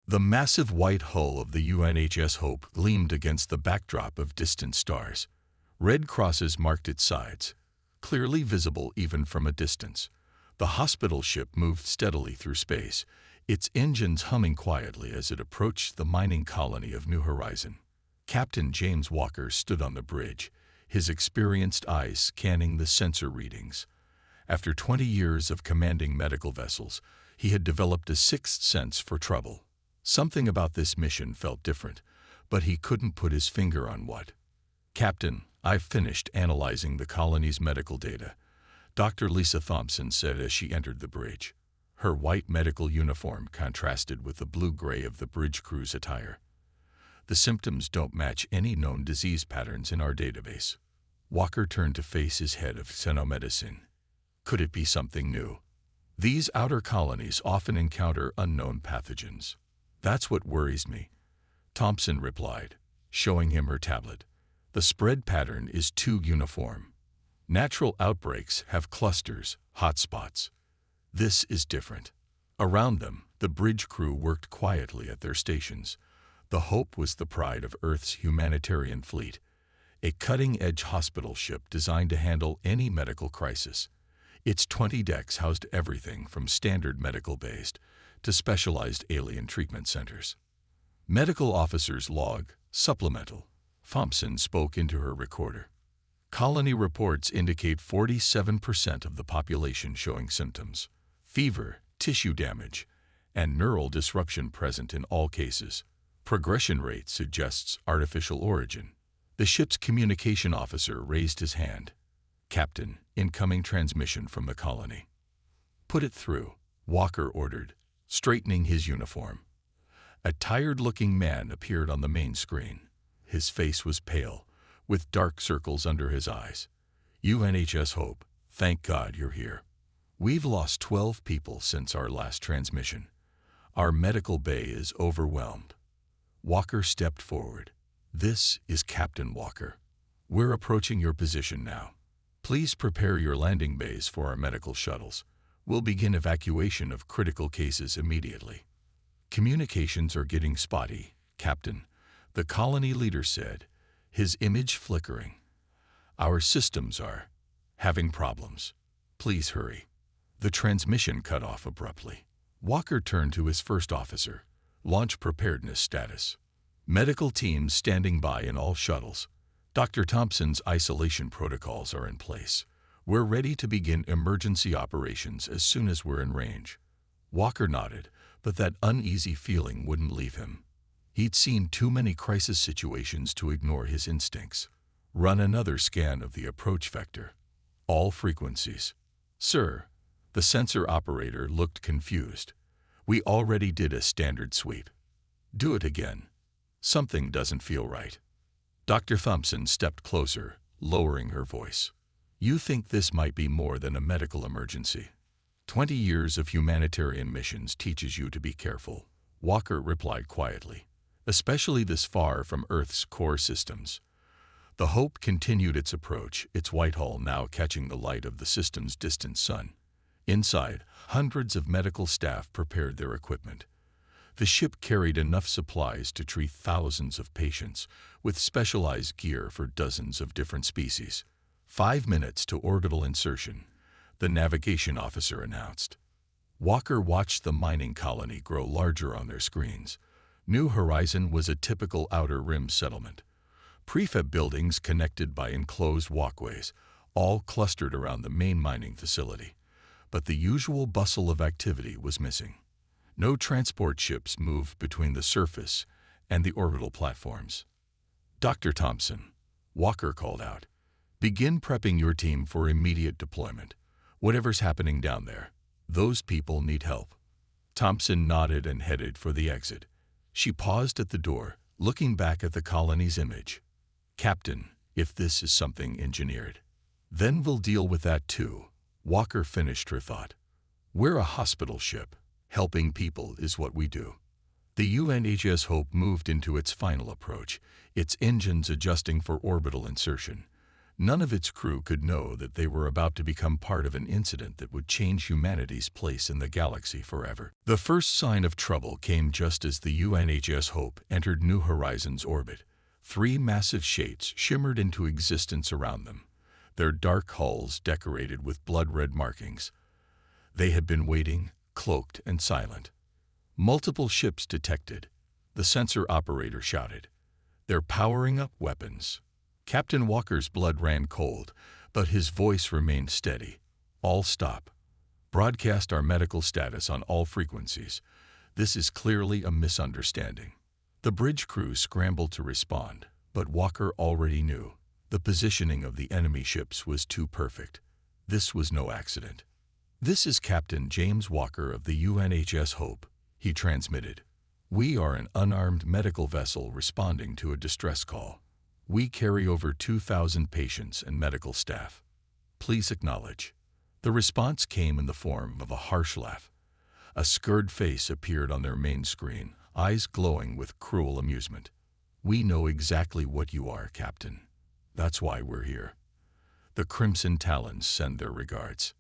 The massive white hull of the UNHS Hope gleamed against the backdrop of distant stars. Red crosses marked its sides, clearly visible even from a distance. The hospital ship moved steadily through space, its engines humming quietly as it approached the mining colony of New Horizon. Captain James Walker stood on the bridge, his experienced eyes scanning the sensor readings. After 20 years of commanding medical vessels, he had developed a sixth sense for trouble. Something about this mission felt different, but he couldn't put his finger on what. "Captain, I've finished analyzing the colony's medical data," Dr. Lisa Thompson said as she entered the bridge. Her white medical uniform contrasted with the blue-gray of the bridge crew's attire. "The symptoms don't match any known disease patterns in our database." Walker turned to face his head of xenomedicine. Could it be something new? These outer colonies often encounter unknown pathogens. "That's what worries me," Thompson replied, showing him her tablet. "The spread pattern is too uniform. Natural outbreaks have clusters, hotspots. This is different." Around them, the bridge crew worked quietly at their stations. The Hope was the pride of Earth's humanitarian fleet, a cutting-edge hospital ship designed to handle any medical crisis. Its 20 decks housed everything from standard medical bays to specialized alien treatment centers. "Medical officers log, supplemental," Thompson spoke into her recorder. "Colony reports indicate 47% of the population showing symptoms. Fever, tissue damage, and neural disruption present in all cases. Progression rate suggests artificial origin." The ship's communication officer raised his hand. "Captain, incoming transmission from the colony." "Put it through," Walker ordered, straightening his uniform. A tired-looking man appeared on the main screen. His face was pale, with dark circles under his eyes. "UNHS Hope, thank God you're here. We've lost 12 people since our last transmission. Our medical bay is overwhelmed." Walker stepped forward. "This is Captain Walker. We're approaching your position now. Please prepare your landing bays for our medical shuttles. We'll begin evacuation of critical cases immediately." "Communications are getting spotty, Captain," the colony leader said, his image flickering. "Our systems are having problems. Please hurry." The transmission cut off abruptly. Walker turned to his first officer. "Launch preparedness status. Medical teams standing by in all shuttles. Dr. Thompson's isolation protocols are in place. We're ready to begin emergency operations as soon as we're in range." Walker nodded, but that uneasy feeling wouldn't leave him. He'd seen too many crisis situations to ignore his instincts. Run another scan of the approach vector. All frequencies. "Sir," the sensor operator looked confused. "We already did a standard sweep." "Do it again. Something doesn't feel right." Dr. Thompson stepped closer, lowering her voice. "You think this might be more than a medical emergency. 20 years of humanitarian missions teaches you to be careful," Walker replied quietly, "especially this far from Earth's core systems." The Hope continued its approach, its white hull now catching the light of the system's distant sun. Inside, hundreds of medical staff prepared their equipment. The ship carried enough supplies to treat thousands of patients, with specialized gear for dozens of different species. 5 minutes to orbital insertion, the navigation officer announced. Walker watched the mining colony grow larger on their screens. New Horizon was a typical outer rim settlement. Prefab buildings connected by enclosed walkways, all clustered around the main mining facility. But the usual bustle of activity was missing. No transport ships moved between the surface and the orbital platforms. "Dr. Thompson," Walker called out, "begin prepping your team for immediate deployment. Whatever's happening down there, those people need help." Thompson nodded and headed for the exit. She paused at the door, looking back at the colony's image. "Captain, if this is something engineered, then we'll deal with that too," Walker finished her thought. "We're a hospital ship. Helping people is what we do." The UNHS Hope moved into its final approach, its engines adjusting for orbital insertion. None of its crew could know that they were about to become part of an incident that would change humanity's place in the galaxy forever. The first sign of trouble came just as the UNHS Hope entered New Horizons' orbit. 3 massive shapes shimmered into existence around them, their dark hulls decorated with blood-red markings. They had been waiting, cloaked and silent. Multiple ships detected. The sensor operator shouted. "They're powering up weapons." Captain Walker's blood ran cold, but his voice remained steady. "All stop. Broadcast our medical status on all frequencies. This is clearly a misunderstanding." The bridge crew scrambled to respond, but Walker already knew. The positioning of the enemy ships was too perfect. This was no accident. "This is Captain James Walker of the UNHS Hope," he transmitted. "We are an unarmed medical vessel responding to a distress call. We carry over 2,000 patients and medical staff. Please acknowledge." The response came in the form of a harsh laugh. A scared face appeared on their main screen, eyes glowing with cruel amusement. "We know exactly what you are, Captain. That's why we're here. The Crimson Talons send their regards."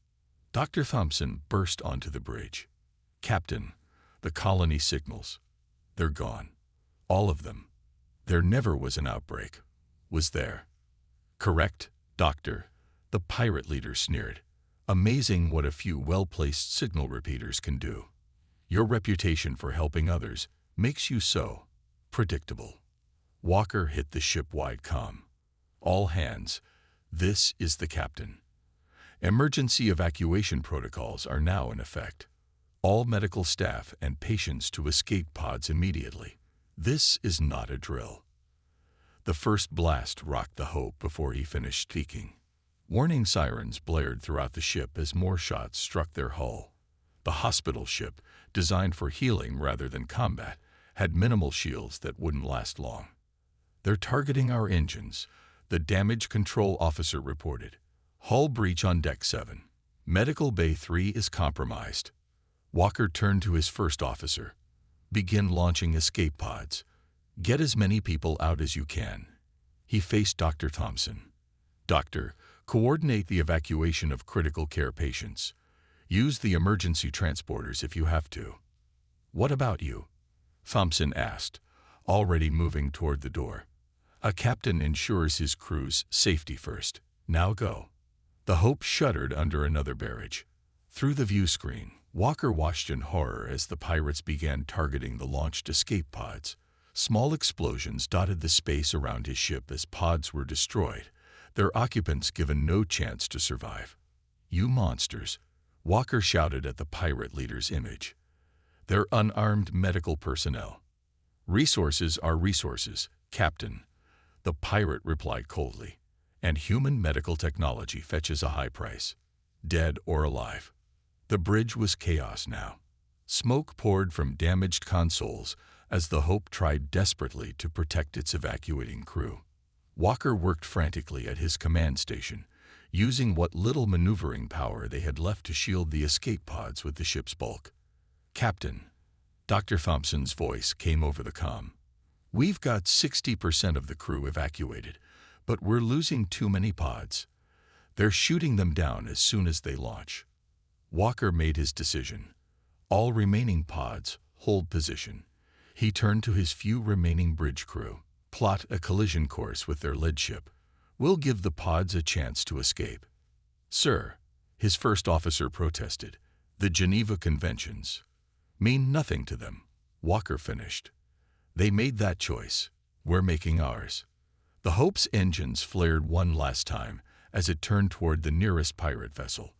Dr. Thompson burst onto the bridge. "Captain, the colony signals. They're gone. All of them. There never was an outbreak. Was there?" "Correct, Doctor," the pirate leader sneered. "Amazing what a few well-placed signal repeaters can do. Your reputation for helping others makes you so predictable." Walker hit the ship-wide comm. "All hands, this is the captain. Emergency evacuation protocols are now in effect. All medical staff and patients to escape pods immediately. This is not a drill." The first blast rocked the Hope before he finished speaking. Warning sirens blared throughout the ship as more shots struck their hull. The hospital ship, designed for healing rather than combat, had minimal shields that wouldn't last long. "They're targeting our engines," the damage control officer reported. "Hull breach on Deck 7. Medical Bay 3 is compromised." Walker turned to his first officer. "Begin launching escape pods. Get as many people out as you can." He faced Dr. Thompson. "Doctor, coordinate the evacuation of critical care patients. Use the emergency transporters if you have to." "What about you?" Thompson asked, already moving toward the door. "A captain ensures his crew's safety first. Now go." The Hope shuddered under another barrage. Through the view screen, Walker watched in horror as the pirates began targeting the launched escape pods. Small explosions dotted the space around his ship as pods were destroyed, their occupants given no chance to survive. "You monsters," Walker shouted at the pirate leader's image. "They're unarmed medical personnel." "Resources are resources, Captain," the pirate replied coldly. "And human medical technology fetches a high price, dead or alive." The bridge was chaos now. Smoke poured from damaged consoles as the Hope tried desperately to protect its evacuating crew. Walker worked frantically at his command station, using what little maneuvering power they had left to shield the escape pods with the ship's bulk. "Captain," Dr. Thompson's voice came over the comm. "We've got 60% of the crew evacuated, but we're losing too many pods. They're shooting them down as soon as they launch." Walker made his decision. "All remaining pods, hold position." He turned to his few remaining bridge crew. "Plot a collision course with their lead ship. We'll give the pods a chance to escape." "Sir," his first officer protested, "the Geneva Conventions mean nothing to them," Walker finished. "They made that choice. We're making ours." The Hope's engines flared one last time as it turned toward the nearest pirate vessel.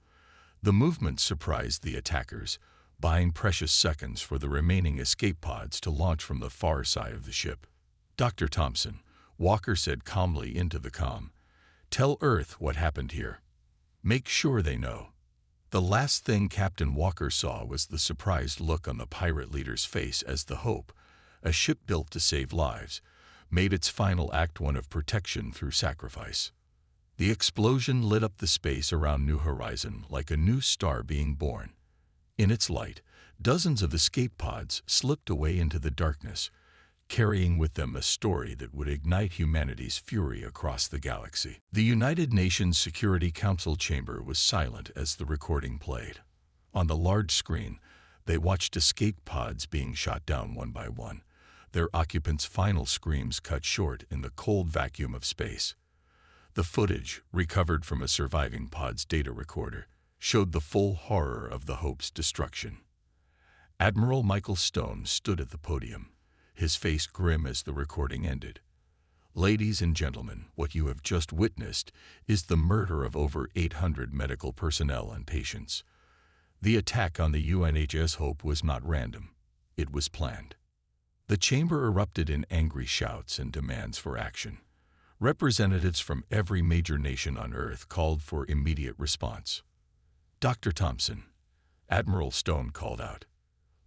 The movement surprised the attackers, buying precious seconds for the remaining escape pods to launch from the far side of the ship. "Dr. Thompson," Walker said calmly into the comm, "tell Earth what happened here. Make sure they know." The last thing Captain Walker saw was the surprised look on the pirate leader's face as the Hope, a ship built to save lives, made its final act one of protection through sacrifice. The explosion lit up the space around New Horizon like a new star being born. In its light, dozens of escape pods slipped away into the darkness, carrying with them a story that would ignite humanity's fury across the galaxy. The United Nations Security Council chamber was silent as the recording played. On the large screen, they watched escape pods being shot down one by one, their occupants' final screams cut short in the cold vacuum of space. The footage, recovered from a surviving pod's data recorder, showed the full horror of the Hope's destruction. Admiral Michael Stone stood at the podium, his face grim as the recording ended. Ladies and gentlemen, what you have just witnessed is the murder of over 800 medical personnel and patients. The attack on the UNHS Hope was not random. It was planned. The chamber erupted in angry shouts and demands for action. Representatives from every major nation on Earth called for immediate response. Dr. Thompson, Admiral Stone called out,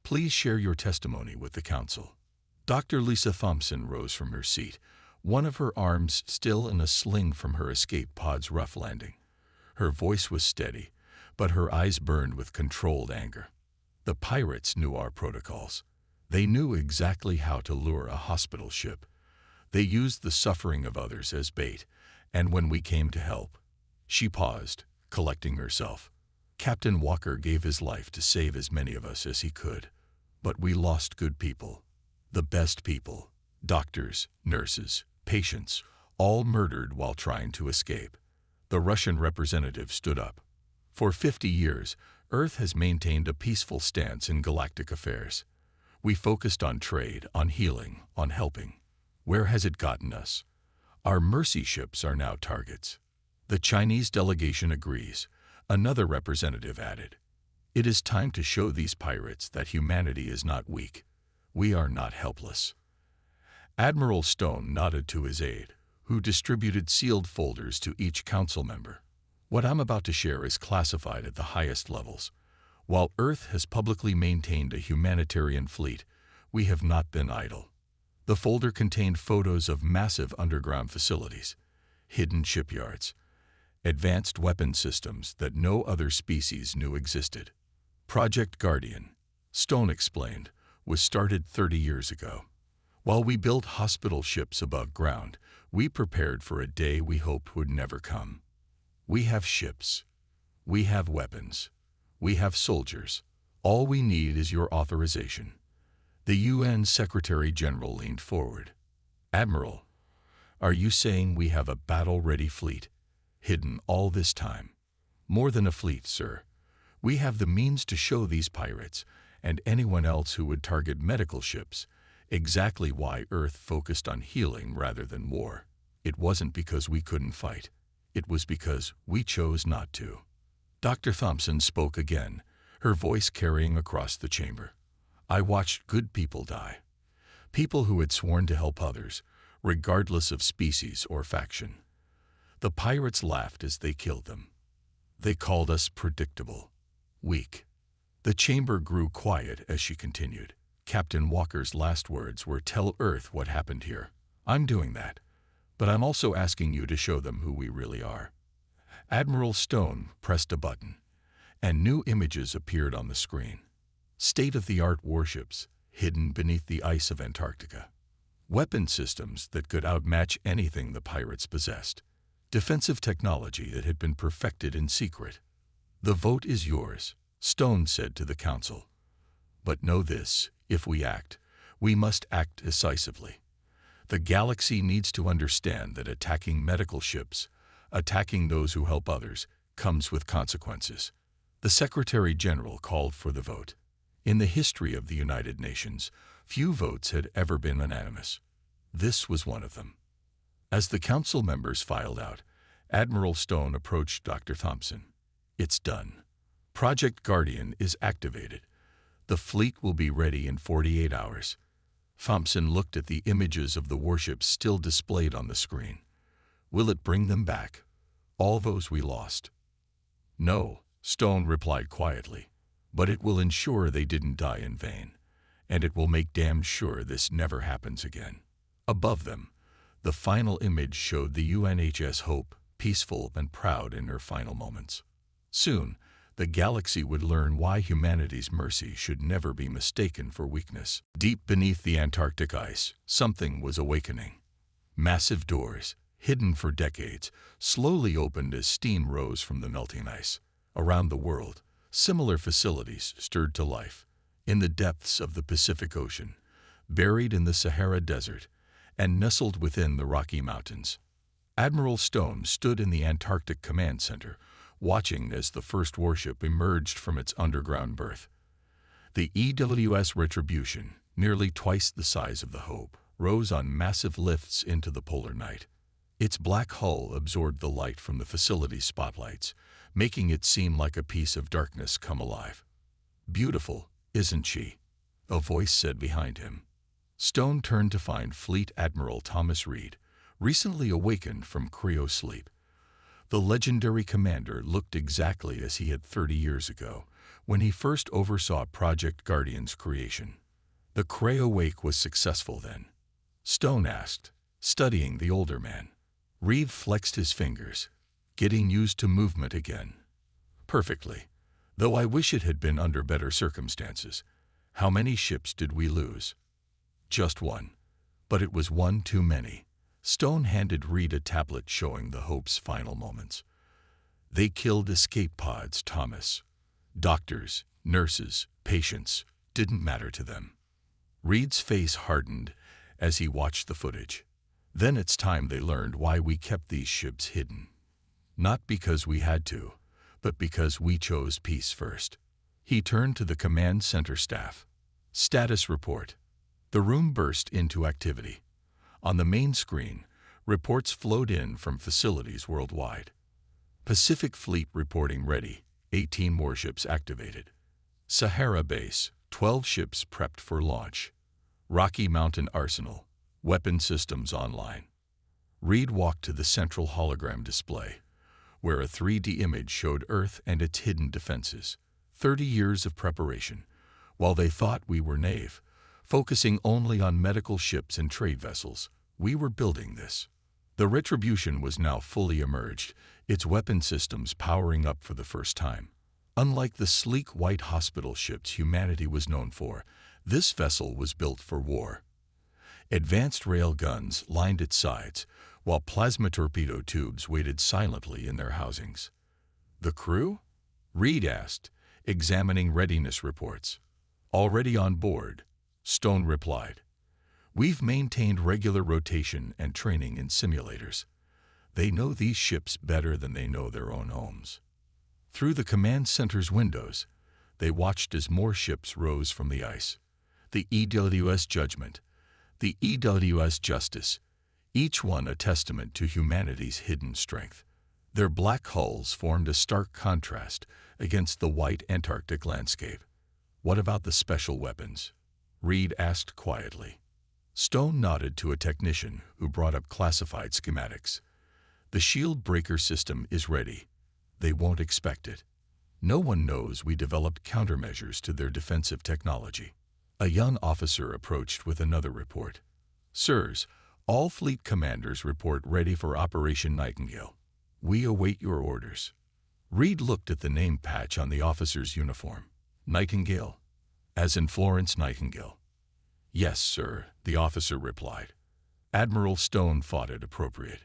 "Please share your testimony with the Council." Dr. Lisa Thompson rose from her seat, one of her arms still in a sling from her escape pod's rough landing. Her voice was steady, but her eyes burned with controlled anger. The pirates knew our protocols. They knew exactly how to lure a hospital ship. They used the suffering of others as bait, and when we came to help. She paused, collecting herself. Captain Walker gave his life to save as many of us as he could. But we lost good people. The best people. Doctors, nurses, patients, all murdered while trying to escape. The Russian representative stood up. For 50 years, Earth has maintained a peaceful stance in galactic affairs. We focused on trade, on healing, on helping. Where has it gotten us? Our mercy ships are now targets. The Chinese delegation agrees. Another representative added, "It is time to show these pirates that humanity is not weak. We are not helpless." Admiral Stone nodded to his aide, who distributed sealed folders to each council member. What I'm about to share is classified at the highest levels. While Earth has publicly maintained a humanitarian fleet, we have not been idle. The folder contained photos of massive underground facilities, hidden shipyards, advanced weapon systems that no other species knew existed. Project Guardian, Stone explained, was started 30 years ago. While we built hospital ships above ground, we prepared for a day we hoped would never come. We have ships. We have weapons. We have soldiers. All we need is your authorization. The UN Secretary-General leaned forward. "Admiral, are you saying we have a battle-ready fleet, hidden all this time?" "More than a fleet, sir. We have the means to show these pirates, and anyone else who would target medical ships, exactly why Earth focused on healing rather than war. It wasn't because we couldn't fight. It was because we chose not to." Dr. Thompson spoke again, her voice carrying across the chamber. "I watched good people die. People who had sworn to help others, regardless of species or faction. The pirates laughed as they killed them. They called us predictable, weak." The chamber grew quiet as she continued. Captain Walker's last words were, "Tell Earth what happened here. I'm doing that. But I'm also asking you to show them who we really are." Admiral Stone pressed a button, and new images appeared on the screen. State-of-the-art warships hidden beneath the ice of Antarctica. Weapon systems that could outmatch anything the pirates possessed. Defensive technology that had been perfected in secret. "The vote is yours," Stone said to the Council. "But know this, if we act, we must act decisively. The galaxy needs to understand that attacking medical ships, attacking those who help others, comes with consequences." The Secretary-General called for the vote. In the history of the United Nations, few votes had ever been unanimous. This was one of them. As the Council members filed out, Admiral Stone approached Dr. Thompson. "It's done. Project Guardian is activated. The fleet will be ready in 48 hours. Thompson looked at the images of the warships still displayed on the screen. "Will it bring them back? All those we lost?" "No," Stone replied quietly. "But it will ensure they didn't die in vain. And it will make damn sure this never happens again." Above them, the final image showed the UNHS Hope, peaceful and proud in her final moments. Soon, The galaxy would learn why humanity's mercy should never be mistaken for weakness. Deep beneath the Antarctic ice, something was awakening. Massive doors, hidden for decades, slowly opened as steam rose from the melting ice. Around the world, similar facilities stirred to life. In the depths of the Pacific Ocean, buried in the Sahara Desert, and nestled within the Rocky Mountains, Admiral Stone stood in the Antarctic Command Center, watching as the first warship emerged from its underground berth. The EWS Retribution, nearly twice the size of the Hope, rose on massive lifts into the polar night. Its black hull absorbed the light from the facility's spotlights, making it seem like a piece of darkness come alive. "Beautiful, isn't she?" a voice said behind him. Stone turned to find Fleet Admiral Thomas Reed, recently awakened from cryo-sleep. The legendary commander looked exactly as he had 30 years ago, when he first oversaw Project Guardian's creation. The cryo-wake was successful then? Stone asked, studying the older man. Reed flexed his fingers, getting used to movement again. "Perfectly, though I wish it had been under better circumstances. How many ships did we lose?" "Just one, but it was one too many." Stone handed Reed a tablet showing the Hope's final moments. "They killed escape pods, Thomas. Doctors, nurses, patients, didn't matter to them." Reed's face hardened as he watched the footage. "Then it's time they learned why we kept these ships hidden. Not because we had to, but because we chose peace first." He turned to the command center staff. "Status report." The room burst into activity. On the main screen, reports flowed in from facilities worldwide. Pacific Fleet reporting ready, 18 warships activated. Sahara Base, 12 ships prepped for launch. Rocky Mountain Arsenal, weapon systems online. Reed walked to the central hologram display, where a 3D image showed Earth and its hidden defenses. 30 years of preparation, while they thought we were naive, focusing only on medical ships and trade vessels. We were building this. The Retribution was now fully emerged, its weapon systems powering up for the first time. Unlike the sleek white hospital ships humanity was known for, this vessel was built for war. Advanced rail guns lined its sides, while plasma torpedo tubes waited silently in their housings. "The crew?" Reed asked, examining readiness reports. "Already on board," Stone replied. "We've maintained regular rotation and training in simulators. They know these ships better than they know their own homes." Through the command center's windows, they watched as more ships rose from the ice. The EWS Judgment, the EWS Justice, each one a testament to humanity's hidden strength. Their black hulls formed a stark contrast against the white Antarctic landscape. "What about the special weapons?" Reed asked quietly. Stone nodded to a technician who brought up classified schematics. "The shield breaker system is ready. They won't expect it. No one knows we developed countermeasures to their defensive technology." A young officer approached with another report. "Sirs, all fleet commanders report ready for Operation Nightingale. We await your orders." Reed looked at the name patch on the officer's uniform. "Nightingale? As in Florence Nightingale?" "Yes, sir," the officer replied. Admiral Stone thought it appropriate.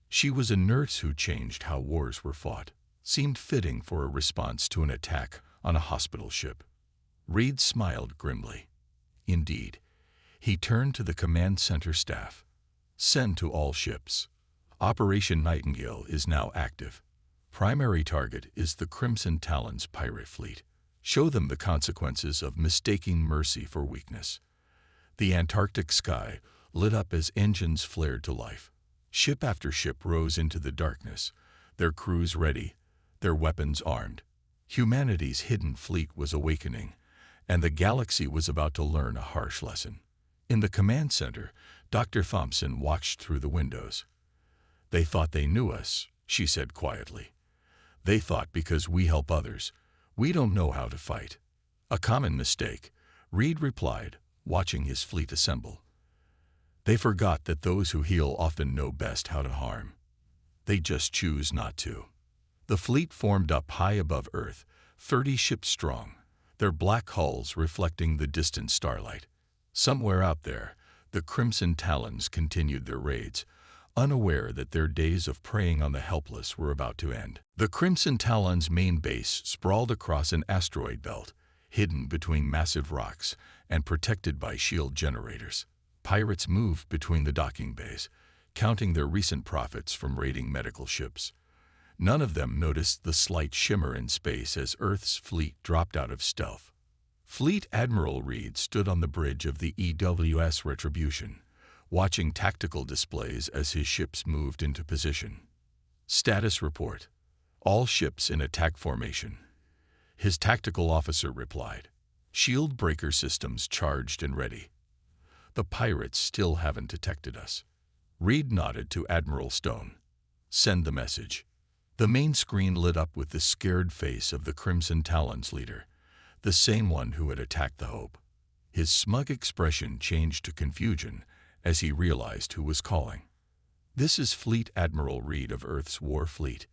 She was a nurse who changed how wars were fought. Seemed fitting for a response to an attack on a hospital ship. Reed smiled grimly. Indeed. He turned to the command center staff. "Send to all ships. Operation Nightingale is now active. Primary target is the Crimson Talon's pirate fleet. Show them the consequences of mistaking mercy for weakness." The Antarctic sky lit up as engines flared to life. Ship after ship rose into the darkness, their crews ready, their weapons armed. Humanity's hidden fleet was awakening, and the galaxy was about to learn a harsh lesson. In the command center, Dr. Thompson watched through the windows. "They thought they knew us," she said quietly. "They thought because we help others, we don't know how to fight." "A common mistake," Reed replied, watching his fleet assemble. "They forgot that those who heal often know best how to harm. They just choose not to." The fleet formed up high above Earth, 30 ships strong, their black hulls reflecting the distant starlight. Somewhere out there, the Crimson Talons continued their raids, unaware that their days of preying on the helpless were about to end. The Crimson Talons' main base sprawled across an asteroid belt, hidden between massive rocks and protected by shield generators. Pirates moved between the docking bays, counting their recent profits from raiding medical ships. None of them noticed the slight shimmer in space as Earth's fleet dropped out of stealth. Fleet Admiral Reed stood on the bridge of the EWS Retribution, watching tactical displays as his ships moved into position. Status report: all ships in attack formation. His tactical officer replied, shield breaker systems charged and ready. The pirates still haven't detected us. Reed nodded to Admiral Stone. Send the message. The main screen lit up with the scared face of the Crimson Talons leader, the same one who had attacked the Hope. His smug expression changed to confusion as he realized who was calling. This is Fleet Admiral Reed of Earth's War Fleet.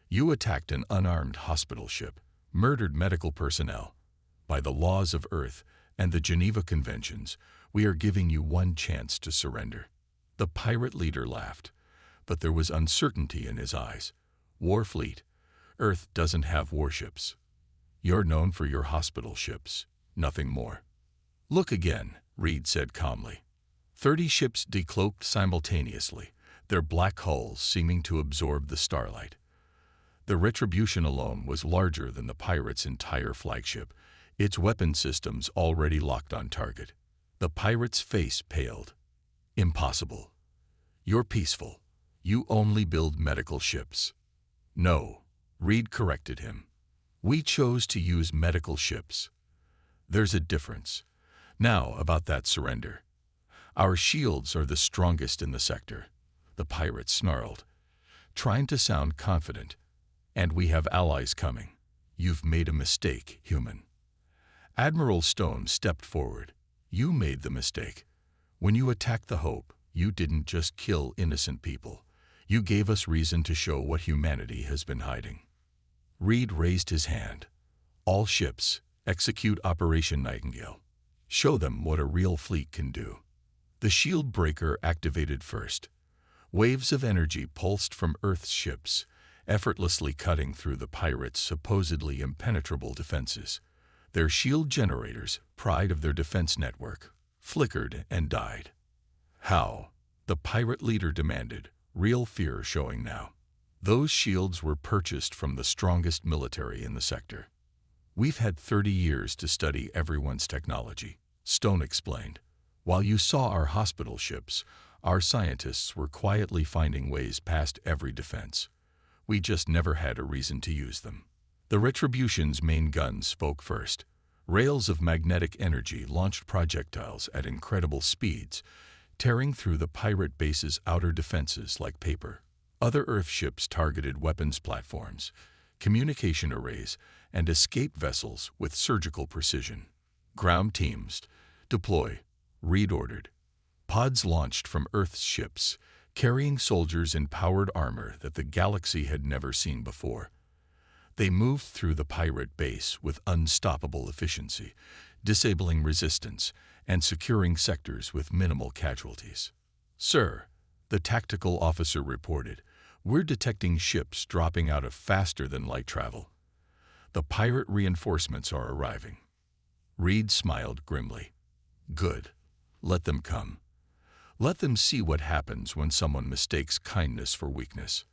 You attacked an unarmed hospital ship, murdered medical personnel. By the laws of Earth and the Geneva Conventions, we are giving you one chance to surrender. The pirate leader laughed, but there was uncertainty in his eyes. War Fleet, Earth doesn't have warships. You're known for your hospital ships, nothing more. Look again, Reed said calmly. 30 ships decloaked simultaneously, their black hulls seeming to absorb the starlight. The Retribution alone was larger than the pirates' entire flagship, its weapon systems already locked on target. The pirate's face paled. Impossible. You're peaceful. You only build medical ships. No, Reed corrected him. We chose to use medical ships. There's a difference. Now about that surrender. Our shields are the strongest in the sector. The pirate snarled, trying to sound confident. And we have allies coming. You've made a mistake, human. Admiral Stone stepped forward. You made the mistake. When you attacked the Hope, you didn't just kill innocent people. You gave us reason to show what humanity has been hiding. Reed raised his hand. All ships, execute Operation Nightingale. Show them what a real fleet can do. The shield breaker activated first. Waves of energy pulsed from Earth's ships, effortlessly cutting through the pirates' supposedly impenetrable defenses. Their shield generators, pride of their defense network, flickered and died. How? The pirate leader demanded, real fear showing now. Those shields were purchased from the strongest military in the sector. We've had 30 years to study everyone's technology, Stone explained. While you saw our hospital ships, our scientists were quietly finding ways past every defense. We just never had a reason to use them. The Retribution's main guns spoke first. Rails of magnetic energy launched projectiles at incredible speeds, tearing through the pirate base's outer defenses like paper. Other Earth ships targeted weapons platforms, communication arrays, and escape vessels with surgical precision. Ground teams, deploy, Reed ordered. Pods launched from Earth's ships, carrying soldiers in powered armor that the galaxy had never seen before. They moved through the pirate base with unstoppable efficiency, disabling resistance and securing sectors with minimal casualties. Sir, the tactical officer reported, we're detecting ships dropping out of faster-than-light travel. The pirate reinforcements are arriving. Reed smiled grimly. Good. Let them come. Let them see what happens when someone mistakes kindness for weakness.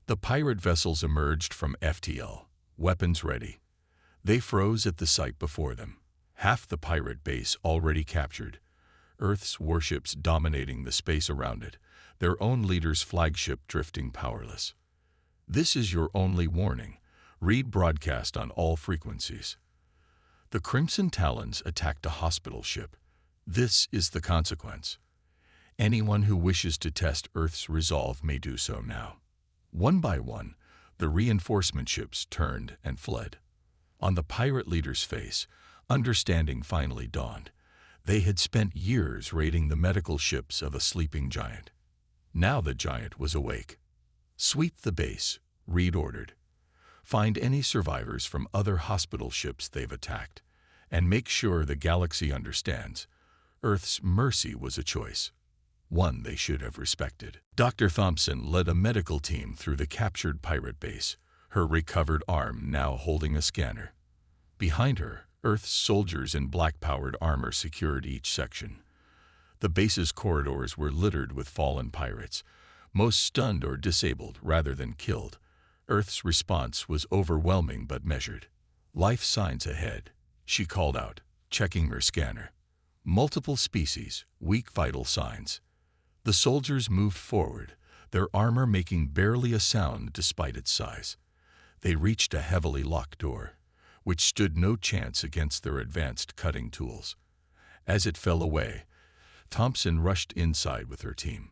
The pirate vessels emerged from FTL, weapons ready. They froze at the sight before them. Half the pirate base already captured, Earth's warships dominating the space around it, their own leader's flagship drifting powerless. This is your only warning, Reed broadcast on all frequencies. The Crimson Talons attacked a hospital ship. This is the consequence. Anyone who wishes to test Earth's resolve may do so now. One by one, the reinforcement ships turned and fled. On the pirate leader's face, understanding finally dawned. They had spent years raiding the medical ships of a sleeping giant. Now the giant was awake. Sweep the base, Reed ordered. find any survivors from other hospital ships they've attacked, and make sure the galaxy understands Earth's mercy was a choice, one they should have respected. Dr. Thompson led a medical team through the captured pirate base, her recovered arm now holding a scanner. Behind her, Earth's soldiers in black-powered armor secured each section. The base's corridors were littered with fallen pirates, most stunned or disabled rather than killed. Earth's response was overwhelming but measured. "Life signs ahead," she called out, checking her scanner. "Multiple species, weak vital signs." The soldiers moved forward, their armor making barely a sound despite its size. They reached a heavily locked door, which stood no chance against their advanced cutting tools. As it fell away, Thompson rushed inside with her team.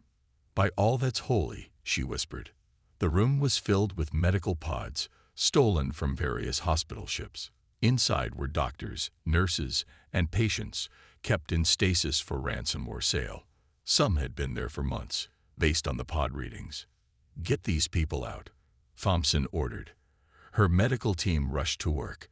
"By all that's holy," she whispered. The room was filled with medical pods, stolen from various hospital ships. Inside were doctors, nurses, and patients, kept in stasis for ransom or sale. Some had been there for months, based on the pod readings. "Get these people out," Thompson ordered. Her medical team rushed to work,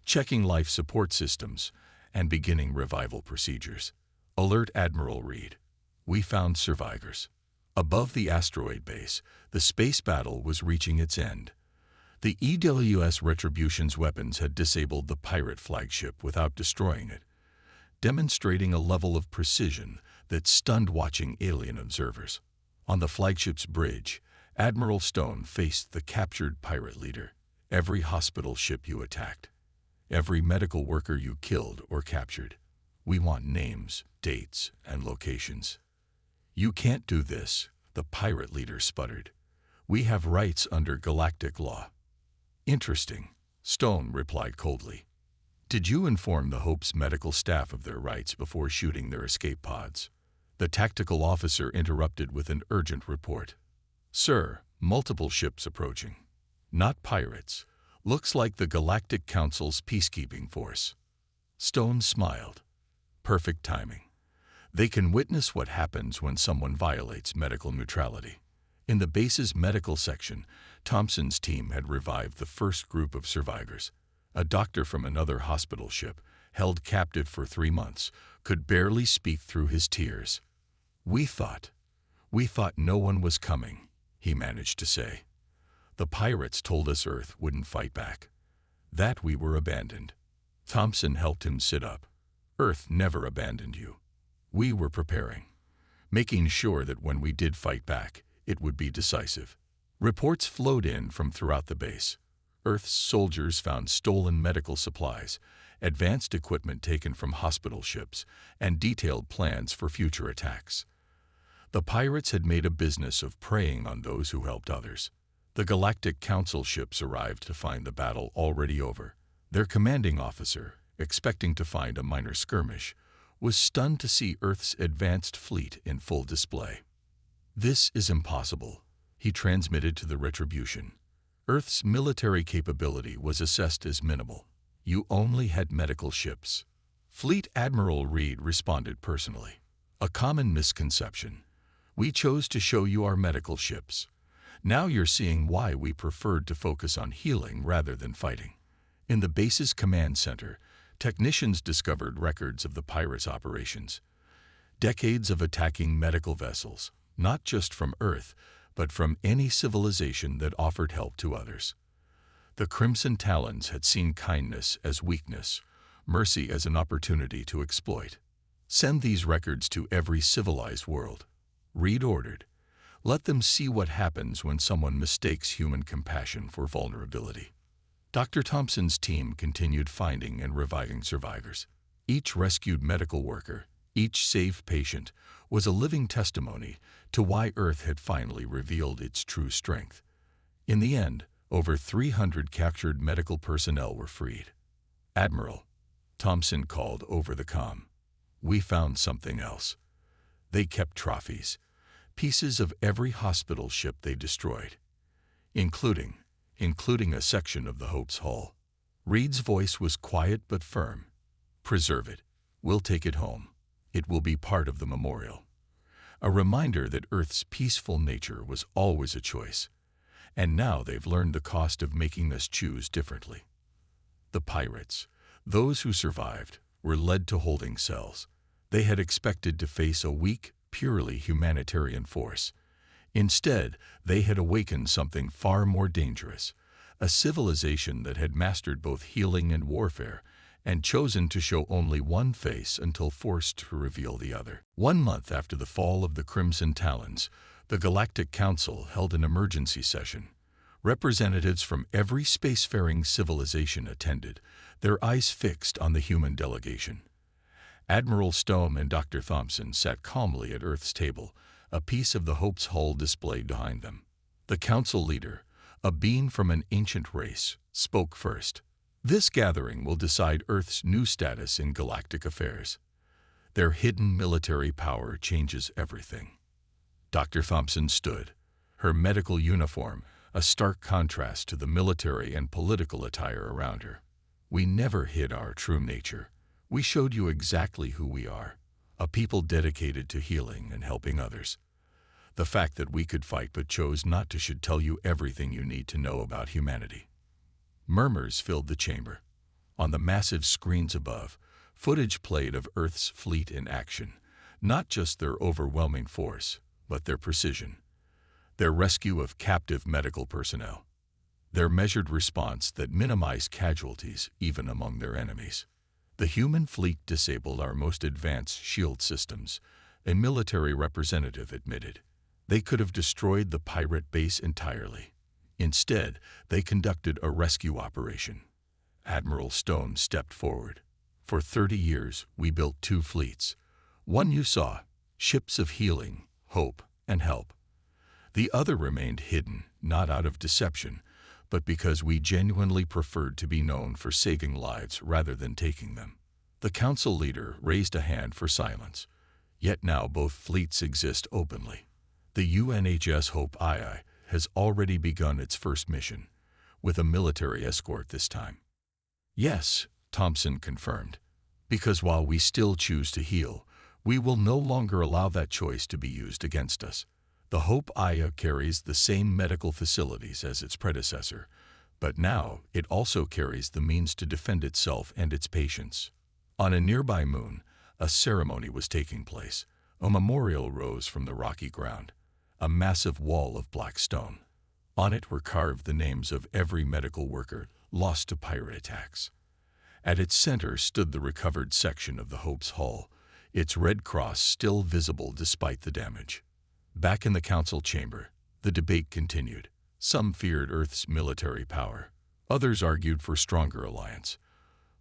checking life support systems and beginning revival procedures. "Alert Admiral Reed. We found survivors." Above the asteroid base, the space battle was reaching its end. The EWS Retribution's weapons had disabled the pirate flagship without destroying it, demonstrating a level of precision that stunned watching alien observers. On the flagship's bridge, Admiral Stone faced the captured pirate leader. "Every hospital ship you attacked, every medical worker you killed or captured. We want names, dates, and locations." "You can't do this," the pirate leader sputtered. "We have rights under galactic law." "Interesting," Stone replied coldly. "Did you inform the Hope's medical staff of their rights before shooting their escape pods?" The tactical officer interrupted with an urgent report. "Sir, multiple ships approaching. Not pirates. Looks like the Galactic Council's peacekeeping force." Stone smiled. Perfect timing. They can witness what happens when someone violates medical neutrality. In the base's medical section, Thompson's team had revived the first group of survivors. A doctor from another hospital ship, held captive for 3 months, could barely speak through his tears. We thought no one was coming," he managed to say. "The pirates told us Earth wouldn't fight back, that we were abandoned." Thompson helped him sit up. "Earth never abandoned you. We were preparing, making sure that when we did fight back, it would be decisive." Reports flowed in from throughout the base. Earth's soldiers found stolen medical supplies, advanced equipment taken from hospital ships, and detailed plans for future attacks. The pirates had made a business of preying on those who helped others. The Galactic Council ships arrived to find the battle already over. Their commanding officer, expecting to find a minor skirmish, was stunned to see Earth's advanced fleet in full display. "This is impossible," he transmitted to the Retribution. Earth's military capability was assessed as minimal. "You only had medical ships." Fleet Admiral Reed responded personally. "A common misconception. We chose to show you our medical ships. Now you're seeing why we preferred to focus on healing rather than fighting." In the base's command center, technicians discovered records of the pirates' operations. Decades of attacking medical vessels, not just from Earth, but from any civilization that offered help to others. The Crimson Talons had seen kindness as weakness, mercy as an opportunity to exploit. "Send these records to every civilized world," Reed ordered. "Let them see what happens when someone mistakes human compassion for vulnerability." Dr. Thompson's team continued finding and reviving survivors. Each rescued medical worker, each saved patient, was a living testimony to why Earth had finally revealed its true strength. In the end, over 300 captured medical personnel were freed. "Admiral," Thompson called over the comm, "we found something else." They kept trophies, pieces of every hospital ship they destroyed, including a section of the Hope's hull. Reed's voice was quiet but firm. "Preserve it. We'll take it home. It will be part of the memorial. A reminder that Earth's peaceful nature was always a choice, and now they've learned the cost of making us choose differently. The pirates, those who survived, were led to holding cells. They had expected to face a weak, purely humanitarian force. Instead, they had awakened something far more dangerous, a civilization that had mastered both healing and warfare, and chosen to show only one face until forced to reveal the other. 1 month after the fall of the Crimson Talons, the Galactic Council held an emergency session. Representatives from every spacefaring civilization attended, their eyes fixed on the human delegation. Admiral Stone and Dr. Thompson sat calmly at Earth's table, a piece of the Hope's hull displayed behind them. The council leader, a being from an ancient race, spoke first. This gathering will decide Earth's new status in galactic affairs. Their hidden military power changes everything. Dr. Thompson stood, her medical uniform a stark contrast to the military and political attire around her. We never hid our true nature. We showed you exactly who we are, a people dedicated to healing and helping others. The fact that we could fight but chose not to should tell you everything you need to know about humanity. Murmurs filled the chamber. On the massive screens above, footage played of Earth's fleet in action, not just their overwhelming force, but their precision, their rescue of captive medical personnel, their measured response that minimized casualties even among their enemies. The human fleet disabled our most advanced shield systems, a military representative admitted. They could have destroyed the pirate base entirely. Instead, they conducted a rescue operation. Admiral Stone stepped forward. For 30 years, we built 2 fleets. One you saw, ships of healing, hope, and help. The other remained hidden, not out of deception, but because we genuinely preferred to be known for saving lives rather than taking them. The council leader raised a hand for silence. Yet now both fleets exist openly. The UNHS Hope II has already begun its first mission, with a military escort this time. Yes, Thompson confirmed, because while we still choose to heal, we will no longer allow that choice to be used against us. The Hope II carries the same medical facilities as its predecessor, but now it also carries the means to defend itself and its patients. On a nearby moon, a ceremony was taking place. A memorial rose from the rocky ground, a massive wall of black stone. On it were carved the names of every medical worker lost to pirate attacks. At its center stood the recovered section of the Hope's hull, its red cross still visible despite the damage. Back in the council chamber, the debate continued. Some feared Earth's military power. Others argued for stronger alliance.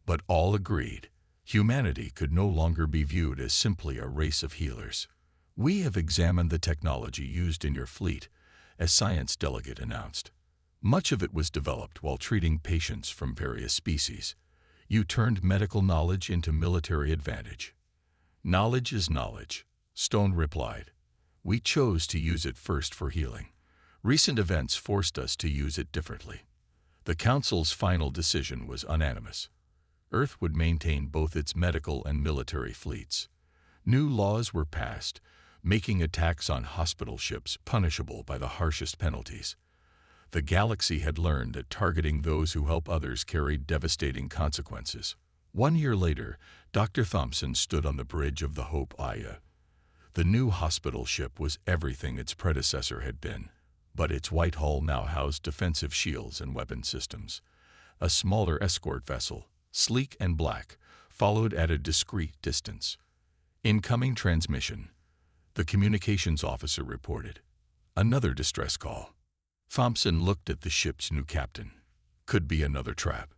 But all agreed, humanity could no longer be viewed as simply a race of healers. We have examined the technology used in your fleet, a science delegate announced. Much of it was developed while treating patients from various species. You turned medical knowledge into military advantage. Knowledge is knowledge, Stone replied. We chose to use it first for healing. Recent events forced us to use it differently. The Council's final decision was unanimous. Earth would maintain both its medical and military fleets. New laws were passed, making attacks on hospital ships punishable by the harshest penalties. The galaxy had learned that targeting those who help others carried devastating consequences. 1 year later, Dr. Thompson stood on the bridge of the Hope II. The new hospital ship was everything its predecessor had been, but its white hull now housed defensive shields and weapon systems. A smaller escort vessel, sleek and black, followed at a discreet distance. Incoming transmission, the communications officer reported. Another distress call. Thompson looked at the ship's new captain. Could be another trap.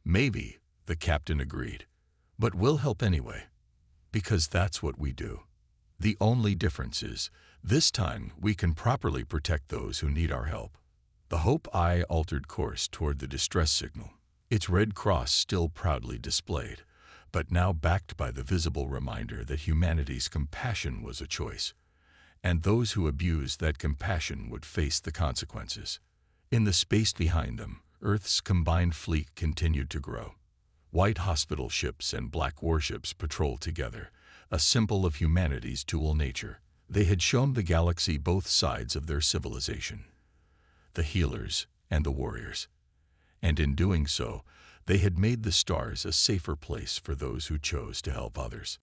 Maybe, the captain agreed. But we'll help anyway. Because that's what we do. The only difference is, this time we can properly protect those who need our help. The Hope I altered course toward the distress signal, its red cross still proudly displayed, but now backed by the visible reminder that humanity's compassion was a choice, and those who abused that compassion would face the consequences. In the space behind them, Earth's combined fleet continued to grow. White hospital ships and black warships patrolled together, a symbol of humanity's dual nature. They had shown the galaxy both sides of their civilization. the healers, and the warriors. And in doing so, they had made the stars a safer place for those who chose to help others.